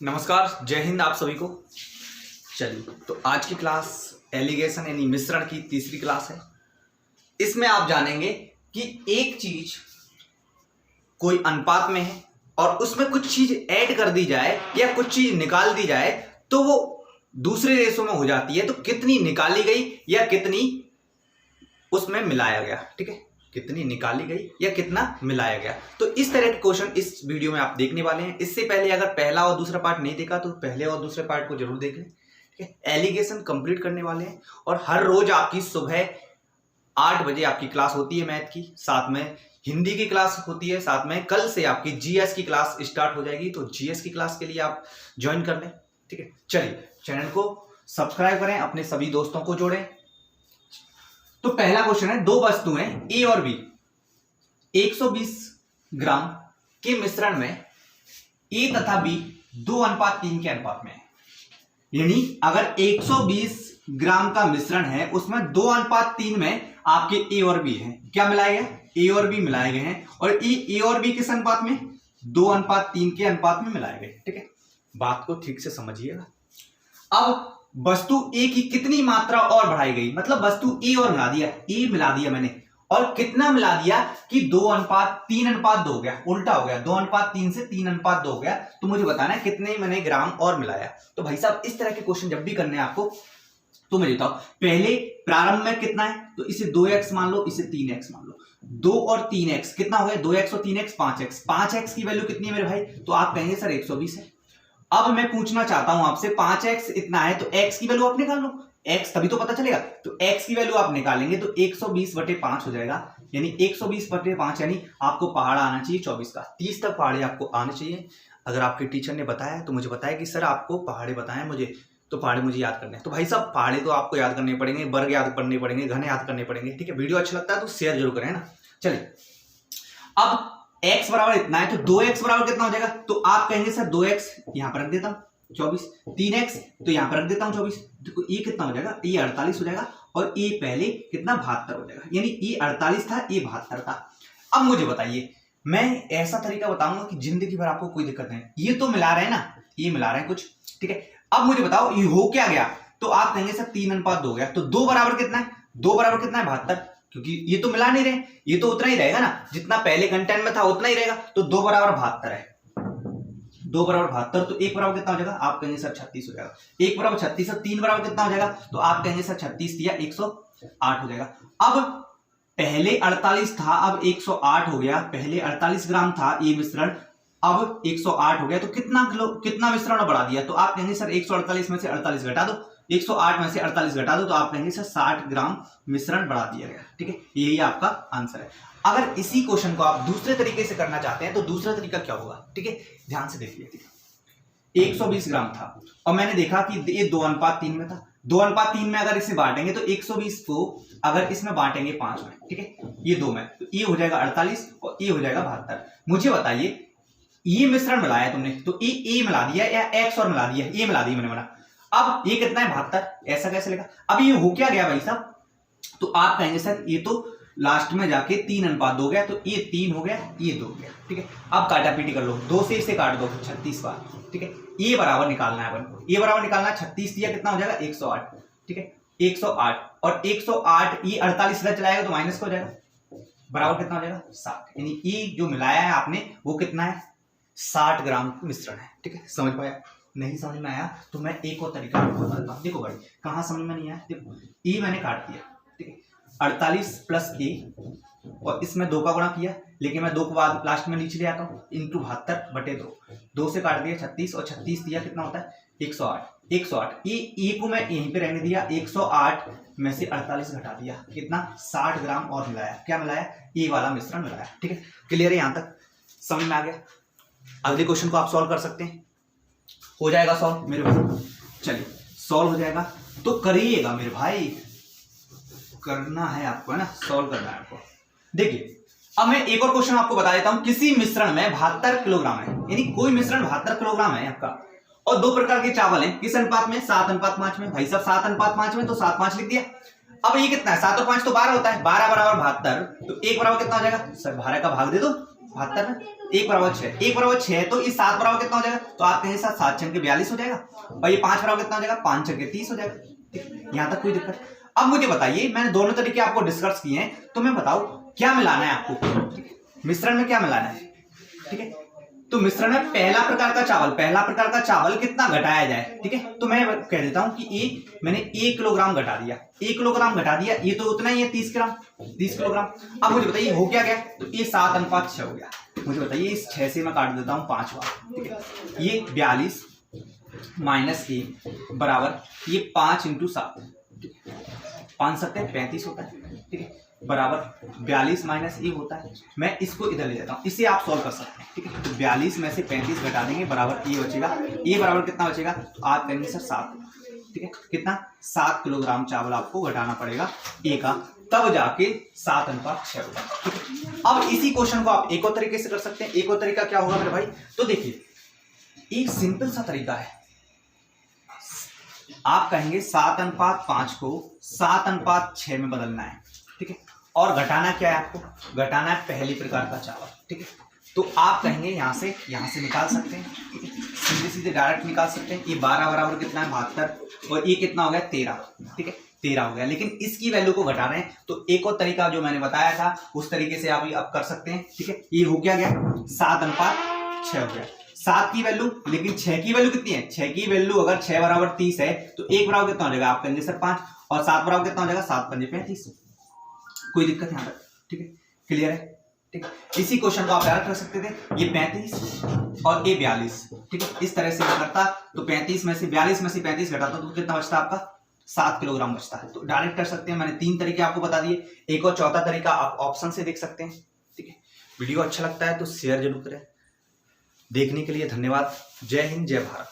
नमस्कार, जय हिंद आप सभी को। चलिए, तो आज की क्लास एलिगेशन यानी मिश्रण की तीसरी क्लास है। इसमें आप जानेंगे कि एक चीज कोई अनुपात में है और उसमें कुछ चीज ऐड कर दी जाए या कुछ चीज निकाल दी जाए तो वो दूसरे रेशो में हो जाती है, तो कितनी निकाली गई या कितनी उसमें मिलाया गया। ठीक है, कितनी निकाली गई या कितना मिलाया गया। तो इस तरह के क्वेश्चन इस वीडियो में आप देखने वाले हैं। इससे पहले अगर पहला और दूसरा पार्ट नहीं देखा तो पहले और दूसरे पार्ट को जरूर देख लें। ठीक है, एलिगेशन कंप्लीट करने वाले हैं और हर रोज आपकी सुबह 8 बजे आपकी क्लास होती है मैथ की, साथ में हिंदी की क्लास होती है, साथ में कल से आपकी जीएस की क्लास स्टार्ट हो जाएगी। तो जीएस की क्लास के लिए आप ज्वाइन कर लें। ठीक है, चलिए चैनल को सब्सक्राइब करें, अपने सभी दोस्तों को जोड़ें। तो पहला क्वेश्चन है, दो वस्तुएं ए और बी 120 ग्राम के मिश्रण में ए तथा बी 2:3 के अनुपात में है। यानी अगर 120 ग्राम का मिश्रण है उसमें 2:3 में आपके ए और बी हैं। क्या मिलाए गए? ए और बी मिलाए गए हैं और ए और बी किस अनुपात में? 2:3 के अनुपात में मिलाए गए। ठीक है, बात को ठीक से समझिएगा। अब वस्तु ए की कितनी मात्रा और बढ़ाई गई, मतलब वस्तु ए और मिला दिया, ए मिला दिया मैंने, और कितना मिला दिया कि 2:3:2 हो गया, उल्टा हो गया, 2:3 से 3:2 हो गया। तो मुझे बताना है कितने मैंने ग्राम और मिलाया। तो भाई साहब इस तरह के क्वेश्चन जब भी करने हैं आपको तो मुझे बताओ, पहले प्रारंभ में कितना है, तो इसे 2x मान लो, इसे 3x मान लो। 2 और 3x कितना हो गया? 2x और 3x 5x। 5x की वैल्यू कितनी है मेरे भाई? तो आप कहेंगे सर 120 है। अब मैं पूछना चाहता हूं आपसे, 5x इतना है तो x की वैल्यू आप निकाल लो, x तभी तो पता चलेगा। तो x की वैल्यू आप निकालेंगे तो 120/5 हो जाएगा, यानी 120/5 यानी आपको पहाड़ा आना चाहिए 24 का। 30 तक पहाड़े आपको आने चाहिए। अगर आपके टीचर ने बताया तो मुझे बताया कि सर आपको पहाड़े बताएं मुझे, तो पहाड़े मुझे याद करने हैं। तो भाई साहब पहाड़े तो आपको याद करने पड़ेंगे, वर्ग याद करने पड़ेंगे, घन याद करने पड़ेंगे। ठीक है, वीडियो अच्छा लगता है तो शेयर जरूर करें ना। चलिए, अब x बराबर इतना है तो 2x बराबर कितना हो जाएगा? तो आप कहेंगे सर 2x यहां पर रख देता हूं 24, 3x तो यहां पर रख देता हूं 24। देखो ये कितना हो जाएगा? ये 48 हो जाएगा और ये पहले कितना 72 हो जाएगा, यानी ये 48 था, ये 72 था। अब मुझे बताइए, मैं ऐसा तरीका बताऊंगा कि जिंदगी भर आपको कोई दिक्कत नहीं। ये तो मिला रहे हैं ना, ये मिला रहे हैं कुछ। ठीक है, अब मुझे बताओ ये हो क्या गया? तो आप कहेंगे सर 3:2 हो गया। तो 2 बराबर कितना है? 2 बराबर कितना है? 72, क्योंकि ये तो मिला नहीं रहे, ये तो उतना ही रहेगा ना, जितना पहले कंटेंट में था उतना ही रहेगा। तो 2 बराबर 72 है, 2 बराबर 72। तो 1 बराबर कितना हो जाएगा? आप कहेंगे सर 36 हो जाएगा। 1 बराबर 36 और 3 बराबर कितना हो जाएगा? तो आप कहेंगे सर 36 दिया 108 हो जाएगा। अब पहले 48 था, अब 108 हो गया। पहले 48 ग्राम था ये मिश्रण, अब 108 हो गया। तो कितना मिश्रण बढ़ा दिया? तो आप कहेंगे सर 148 में से 48 घटा दो, 108 में से 48 घटा दो, तो आप कहेंगे सर 60 ग्राम मिश्रण बढ़ा दिया गया। ठीक है, यही आपका आंसर है। अगर इसी क्वेश्चन को आप दूसरे तरीके से करना चाहते हैं तो दूसरा तरीका क्या होगा? ठीक है, ध्यान से देखिए। 120 ग्राम था और मैंने देखा कि ये 2:3 में था। 2:3 में अगर इसे बांटेंगे तो 120 को अगर इसमें बांटेंगे 5 में, ठीक है, ये 2 में, तो ये हो जाएगा 48 और ये हो जाएगा 72। मुझे बताइए, ये मिश्रण मिलाया तुमने तो ए मिला दिया या x और मिला दिया? ये मिला दिया मैंने बना। अब ये कितना है? 72। ऐसा कैसे लिखा? अब ये हो क्या गया भाई साहब? तो आप कहेंगे सर ये तो लास्ट में जाके 3:2 हो गया, तो ये 3 हो गया, ये 2 हो गया। ठीक है, अब काटा पीटी कर लो, 2 से इसे काट दो 36 बार। ठीक है, ये बराबर निकालना है अपन को, ये बराबर निकालना है। 36 दिया कितना हो जाएगा? 108। ठीक है, 108 और 108 ये 48 इधर चलाएगा तो माइनस का हो जाएगा, बराबर कितना हो जाएगा? 60। यानी ये जो मिलाया है आपने वो कितना है? 60 ग्राम मिश्रण है। ठीक है, समझ पाया? नहीं समझ में आया तो मैं एक और तरीका बताता हूं। देखो भाई, कहां समझ में नहीं आया? देखो ये मैंने काट दिया, ठीक है, 48 प्लस a और इसमें 2 का गुणा किया, लेकिन मैं 2 को बाद लास्ट में नीचे ले आता हूं, इंटू 72/2। 2 से काट दिया 36 और 36 दिया कितना होता है? 108। 108 ये को मैं यहीं पे रहने दिया, 108 में से 48 घटा दिया, कितना? 60 ग्राम और मिलाया। क्या मिलाया? ये वाला मिश्रण मिलाया। ठीक है, क्लियर है? यहां तक समझ में आ गया? अगले क्वेश्चन को आप सॉल्व कर सकते हैं, हो जाएगा सॉल्व मेरे भाई। चलिए सॉल्व हो जाएगा तो करिएगा मेरे भाई, करना है आपको, है ना, सॉल्व करना है आपको। देखिए अब मैं एक और क्वेश्चन आपको बता देता हूं। किसी मिश्रण में 72 किलोग्राम है, यानी कोई मिश्रण 72 किलोग्राम है आपका, और 2 प्रकार के चावल हैं। किस अनुपात में? 7:5 में। भाई साहब 7:5 में तो 7:5 लिख दिया। अब ये कितना है, 7 और 5 तो 12 होता है, 12 बराबर 72, तो 1 बराबर कितना हो जाएगा सर, 12 का भाग दे दो 72 में, 1 बराबर 6, 1 बराबर 6, तो इस 7 बराबर कितना हो जाएगा, तो आप कहेंगे सर 7 छंके 42 हो जाएगा, और ये 5 बराबर कितना हो जाएगा, 5 छंके 30 हो जाएगा। यहाँ तक कोई दिक्कत? अब मुझे बताइए, मैंने दोनों तरीके आपको डिस्कस किए हैं, तो मैं बताओ क्या मिलाना है आपको, मिश्रण में क्या मिलाना है, ठीक है। तो मिश्रण में पहला प्रकार का चावल कितना घटाया जाए, ठीक है। तो मैं कह देता हूं कि मैंने 1 किलोग्राम घटा दिया, 1 किलोग्राम घटा दिया, ये तो उतना ही है 30 किलोग्राम। अब मुझे बताइए हो क्या गया, तो ये 7:6 हो गया। मुझे बताइए इस 6 से मैं काट देता हूं 5 बार, ठीक है। ये 42 माइनस 1 बराबर ये 5 × 7, 5 7 35 होता है, ठीक है, बराबर 42 माइनस ए होता है। मैं इसको इधर ले जाता हूँ, इसे आप सॉल्व कर सकते हैं, ठीक है। तो 42 में से 35 घटा देंगे, बराबर ए बचेगा, ए बराबर कितना बचेगा, तो आप कहेंगे सर 7, ठीक है। कितना, 7 किलोग्राम चावल आपको घटाना पड़ेगा ए का, तब जाके 7:6 होगा, ठीक है। अब इसी क्वेश्चन को आप एक और तरीके से कर सकते हैं। एक और तरीका क्या होगा मेरे भाई, तो देखिए एक सिंपल सा तरीका है, आप कहेंगे 7:5 को 7:6 में बदलना है, ठीक है। और घटाना क्या है, आपको घटाना है पहली प्रकार का चावल, ठीक है। तो आप कहेंगे यहाँ से निकाल सकते हैं, सीधे सीधे डायरेक्ट निकाल सकते हैं। ये 12 बराबर कितना है 72, और ये कितना हो गया 13, ठीक है, 13 हो गया। लेकिन इसकी वैल्यू को घटा रहे हैं, तो एक और तरीका जो मैंने बताया था उस तरीके से आप अब कर सकते हैं, ठीक है। ये हो क्या गया 7:6 हो गया, 7 की वैल्यू, लेकिन 6 की वैल्यू कितनी है, 6 की वैल्यू अगर 6 बराबर 30 है, तो 1 बराबर कितना हो जाएगा, आप कहेंगे सर 5, और 7 बराबर कितना हो जाएगा, 7 × 5 = 35। कोई दिक्कत यहाँ तक, ठीक है, क्लियर है, ठीक है। इसी क्वेश्चन को आप डायरेक्ट कर सकते थे, ये 35 और ये 42, ठीक है। इस तरह से करता, तो 42 में से 35 घटाता तो कितना बचता आपका, 7 किलोग्राम बचता है। तो डायरेक्ट कर सकते हैं। मैंने 3 तरीके आपको बता दिए, एक और चौथा तरीका आप ऑप्शन से देख सकते हैं, ठीक है। वीडियो अच्छा लगता है तो शेयर जरूर करें। देखने के लिए धन्यवाद। जय हिंद, जय भारत।